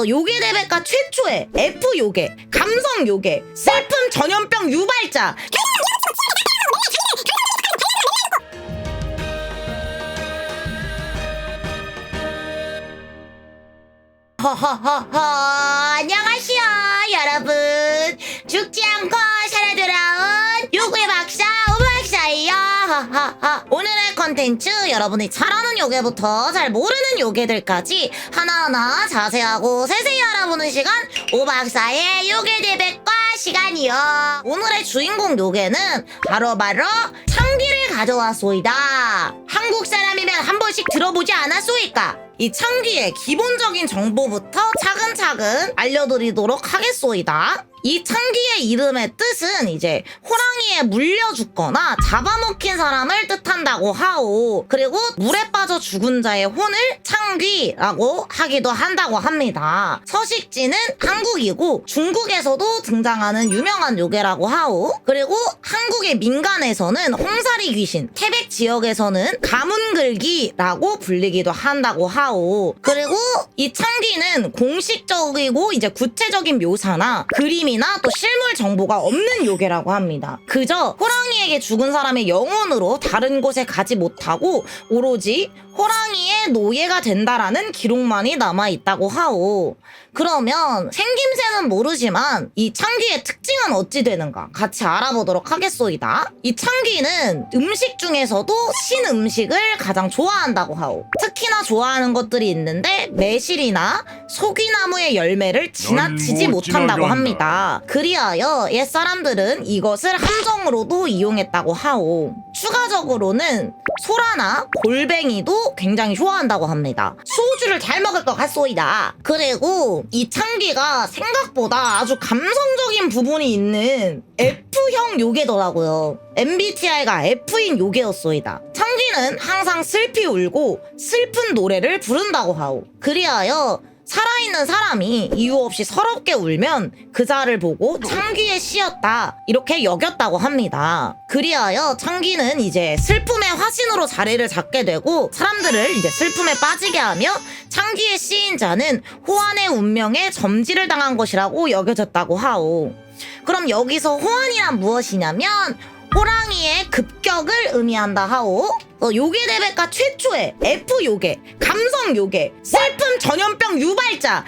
요괴 대백과 최초의 F 요괴, 감성 요괴, 슬픔 전염병 유발자. 허허허허, 안녕하시오 여러분. 죽지 않고 살아 돌아온 요괴 박사 오박사예요. 허허허. 오늘의 컨텐츠, 여러분이 잘 아는 요괴부터 잘 모르는 요괴들까지 하나하나 자세하고 세세히 알아보는 시간, 오박사의 요괴 대백과 시간이요. 오늘의 주인공 요괴는 바로바로 창귀를 가져왔소이다. 한국 사람이면 한 번씩 들어보지 않았소이까? 이 창귀의 기본적인 정보부터 차근차근 알려드리도록 하겠소이다. 이 창귀의 이름의 뜻은 이제 호랑이에 물려 죽거나 잡아먹힌 사람을 뜻한다고 하오. 그리고 물에 빠져 죽은 자의 혼을 창귀라고 하기도 한다고 합니다. 서식지는 한국이고 중국에서도 등장하는 유명한 요괴라고 하오. 그리고 한국의 민간에서는 홍사리 귀신, 태백 지역에서는 가문글기라고 불리기도 한다고 하오. 그리고 이 창귀는 공식적이고 이제 구체적인 묘사나 그림이나 또 실물 정보가 없는 요괴라고 합니다. 그저 호랑이에게 죽은 사람의 영혼으로 다른 곳에 가지 못하고 오로지 호랑이의 노예가 된다라는 기록만이 남아있다고 하오. 그러면 생김새는 모르지만 이 창귀의 특징은 어찌 되는가 같이 알아보도록 하겠소이다. 이 창귀는 음식 중에서도 신음식을 가장 좋아한다고 하오. 특히나 좋아하는 것들이 있는데 매실이나 소귀나무의 열매를 지나치지 못한다고 합니다. 그리하여 옛사람들은 이것을 함정으로도 이용했다고 하오. 추가적으로는 소라나 골뱅이도 굉장히 좋아한다고 합니다. 소주를 잘 먹을 것 같소이다. 그리고 이 창귀가 생각보다 아주 감성적인 부분이 있는 F형 요괴더라고요. MBTI가 F인 요괴였소이다. 창귀는 항상 슬피 울고 슬픈 노래를 부른다고 하오. 그리하여 살아있는 사람이 이유 없이 서럽게 울면 그 자를 보고 창귀에 씌었다 이렇게 여겼다고 합니다. 그리하여 창귀는 이제 슬픔의 화신으로 자리를 잡게 되고 사람들을 이제 슬픔에 빠지게 하며 창귀에 씌인 자는 호환의 운명에 점지를 당한 것이라고 여겨졌다고 하오. 그럼 여기서 호환이란 무엇이냐면 호랑이의 급격을 의미한다 하오. 요괴 대백과 최초의 F 요괴, 감성 요괴, 슬픔 전염병 유발자.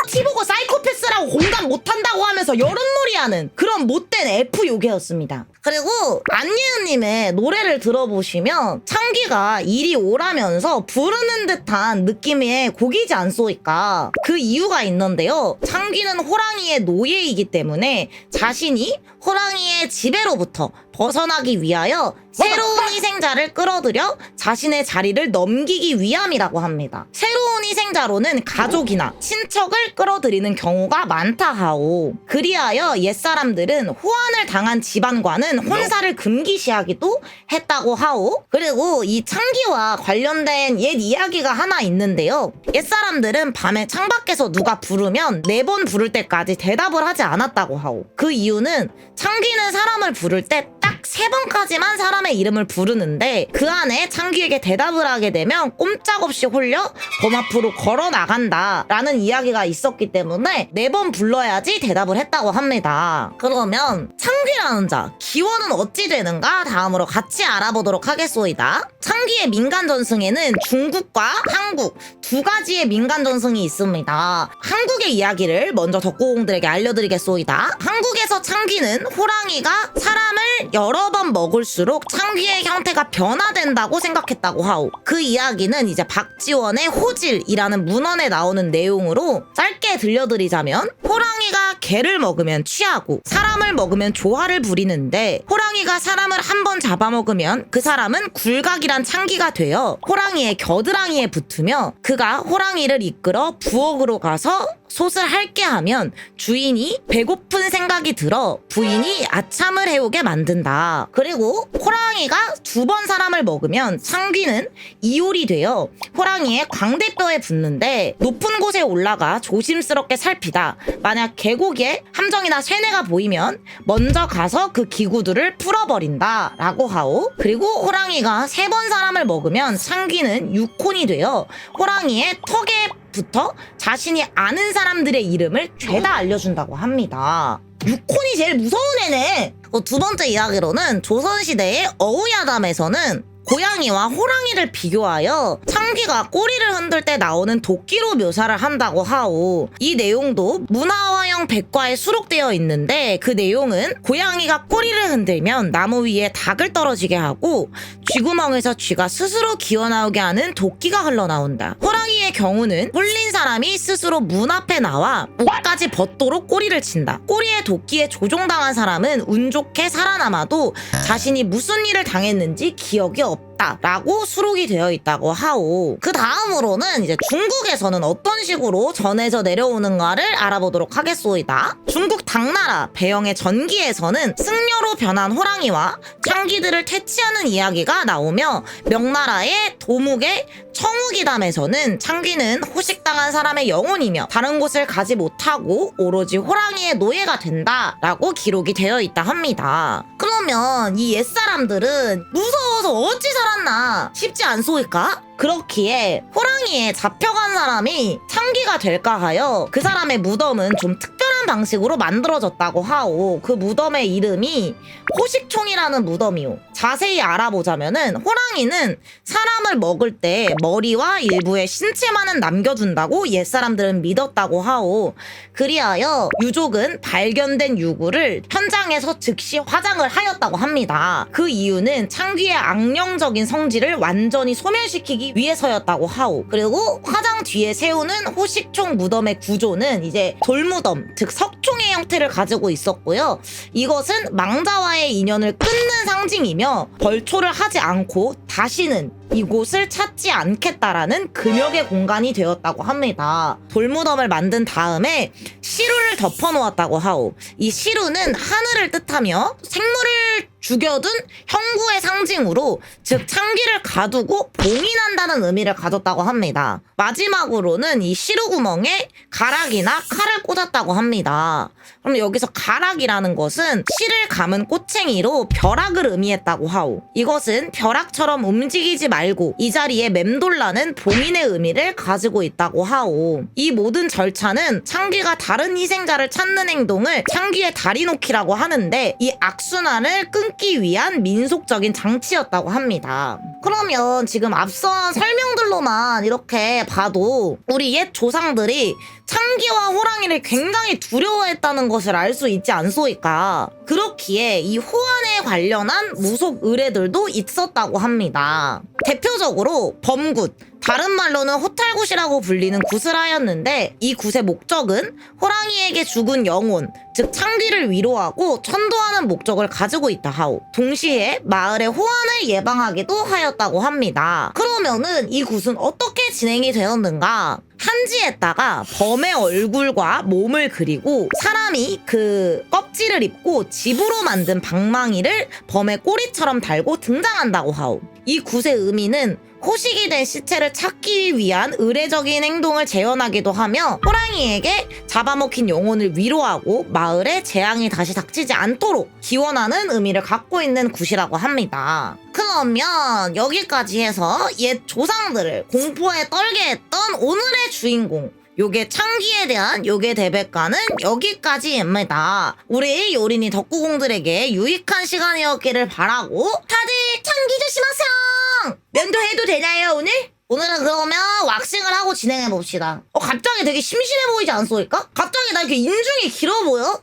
티보고 사이코패스라고 공감 못한다고 하면서 여론놀이하는 그런 못된 F 요괴였습니다. 그리고 안예은님의 노래를 들어보시면 창귀가 이리 오라면서 부르는 듯한 느낌의 곡이지 않소이까. 그 이유가 있는데요. 창귀는 호랑이의 노예이기 때문에 자신이 호랑이의 지배로부터 벗어나기 위하여 새로운 희생자를 끌어들여 자신의 자리를 넘기기 위함이라고 합니다. 새로운 희생자로는 가족이나 친척을 끌어들이는 경우가 많다 하오. 그리하여 옛사람들은 호환을 당한 집안과는 혼사를 금기시하기도 했다고 하오. 그리고 이 창귀와 관련된 옛 이야기가 하나 있는데요. 옛사람들은 밤에 창밖에서 누가 부르면 4번 부를 때까지 대답을 하지 않았다고 하오. 그 이유는 창귀는 사람을 부를 때 딱 3번까지만 사람의 이름을 부르는데 그 안에 창귀에게 대답을 하게 되면 꼼짝없이 홀려 범 앞으로 걸어 나간다 라는 이야기가 있었기 때문에 4번 불러야지 대답을 했다고 합니다. 그러면 창귀라는 자, 기원은 어찌 되는가 다음으로 같이 알아보도록 하겠소이다. 창귀의 민간 전승에는 중국과 한국 두 가지의 민간 전승이 있습니다. 한국의 이야기를 먼저 덕구공들에게 알려드리겠소이다. 한국에서 창귀는 호랑이가 사람을 여러 번 먹을수록 창귀의 형태가 변화된다고 생각했다고 하오. 그 이야기는 이제 박지원의 호질이라는 문헌에 나오는 내용으로 짧게 들려드리자면 호랑이가 개를 먹으면 취하고 사람을 먹으면 조화를 부리는데 호랑이가 사람을 한 번 잡아먹으면 그 사람은 굴각이란 창귀가 되어 호랑이의 겨드랑이에 붙으며 그가 호랑이를 이끌어 부엌으로 가서 솥을 핥게 하면 주인이 배고픈 생각이 들어 부인이 아참을 해오게 만든다. 합니다. 그리고 호랑이가 2번 사람을 먹으면 창귀는 이올이 되어 호랑이의 광대뼈에 붙는데 높은 곳에 올라가 조심스럽게 살피다 만약 계곡에 함정이나 쇠뇌가 보이면 먼저 가서 그 기구들을 풀어버린다 라고 하오. 그리고 호랑이가 3번 사람을 먹으면 창귀는 6혼이 되어 호랑이의 턱에 붙어 자신이 아는 사람들의 이름을 죄다 알려준다고 합니다. 6혼이 제일 무서운 애네. 2번째 이야기로는 조선시대의 어우야담에서는 고양이와 호랑이를 비교하여 창귀가 꼬리를 흔들 때 나오는 도끼로 묘사를 한다고 하오. 이 내용도 문화화영 백과에 수록되어 있는데 그 내용은 고양이가 꼬리를 흔들면 나무 위에 닭을 떨어지게 하고 쥐구멍에서 쥐가 스스로 기어나오게 하는 도끼가 흘러나온다. 호랑이의 경우는 홀린 사람이 스스로 문 앞에 나와 목까지 벗도록 꼬리를 친다. 꼬리에 도끼에 조종당한 사람은 운 좋게 살아남아도 자신이 무슨 일을 당했는지 기억이 없다라고 수록이 되어 있다고 하오. 그 다음으로는 이제 중국에서는 어떤 식으로 전해져 내려오는가를 알아보도록 하겠소이다. 중국 당나라 배영의 전기에서는 승려로 변한 호랑이와 창귀들을 퇴치하는 이야기가 나오며 명나라의 도묵의 청우기담에서는 창귀는 호식당한 사람의 영혼이며 다른 곳을 가지 못하고 오로지 호랑이의 노예가 된다라고 기록이 되어 있다 합니다. 그러면 이 옛사람들은 무서워서 어찌 살았나 싶지 않소이까? 그렇기에 호랑이에 잡혀간 사람이 창귀가 될까 하여 그 사람의 무덤은 좀 특별한 방식으로 만들어졌다고 하오. 그 무덤의 이름이 호식총이라는 무덤이오. 자세히 알아보자면은 호랑이는 사람을 먹을 때 머리와 일부의 신체만은 남겨둔다고 옛사람들은 믿었다고 하오. 그리하여 유족은 발견된 유구를 현장에서 즉시 화장을 하였다고 합니다. 그 이유는 창귀의 악령적인 성질을 완전히 소멸시키기 위해서였다고 하오. 그리고 화장 뒤에 세우는 호식총 무덤의 구조는 이제 돌무덤, 즉 석총의 형태를 가지고 있었고요. 이것은 망자와의 인연을 끊는 상징이며 벌초를 하지 않고 다시는 이곳을 찾지 않겠다라는 금욕의 공간이 되었다고 합니다. 돌무덤을 만든 다음에 시루를 덮어놓았다고 하오. 이 시루는 하늘을 뜻하며 생물을 죽여둔 형구의 상징으로 즉 창귀를 가두고 봉인한다는 의미를 가졌다고 합니다. 마지막으로는 이 시루 구멍에 가락이나 칼을 꽂았다고 합니다. 그럼 여기서 가락이라는 것은 실을 감은 꼬챙이로 벼락을 의미했다고 하오. 이것은 벼락처럼 움직이지 말고 이 자리에 맴돌라는 봉인의 의미를 가지고 있다고 하오. 이 모든 절차는 창귀가 다른 희생자를 찾는 행동을 창귀의 다리 놓기라고 하는데 이 악순환을 끊기 위한 민속적인 장치였다고 합니다. 그러면 지금 앞선 설명들로만 이렇게 봐도 우리 옛 조상들이 창귀와 호랑이를 굉장히 두려워했다는 것을 알 수 있지 않소이까. 그렇기에 이 호환에 관련한 무속 의례들도 있었다고 합니다. 대표적으로 범굿, 다른 말로는 호탈굿이라고 불리는 굿을 하였는데 이 굿의 목적은 호랑이에게 죽은 영혼, 즉 창귀를 위로하고 천도하는 목적을 가지고 있다 하오. 동시에 마을의 호환을 예방하기도 하였다고 합니다. 그러면은 이 굿은 어떻게 진행이 되었는가? 한지에다가 범의 얼굴과 몸을 그리고 사람이 그 껍질을 입고 집으로 만든 방망이를 범의 꼬리처럼 달고 등장한다고 하오. 이 굿의 의미는 호식이 된 시체를 찾기 위한 의례적인 행동을 재현하기도 하며 호랑이에게 잡아먹힌 영혼을 위로하고 마을에 재앙이 다시 닥치지 않도록 기원하는 의미를 갖고 있는 굿이라고 합니다. 그러면 여기까지 해서 옛 조상들을 공포에 떨게 했던 오늘의 주인공 요게 창귀에 대한 요게 대백과는 여기까지입니다. 우리 요린이 덕구공들에게 유익한 시간이었기를 바라고 다들 창귀 조심하세요. 면도해도 되나요 오늘? 오늘은 그러면 왁싱을 하고 진행해봅시다. 갑자기 되게 심심해 보이지 않소니까? 갑자기 나 이렇게 인중이 길어 보여?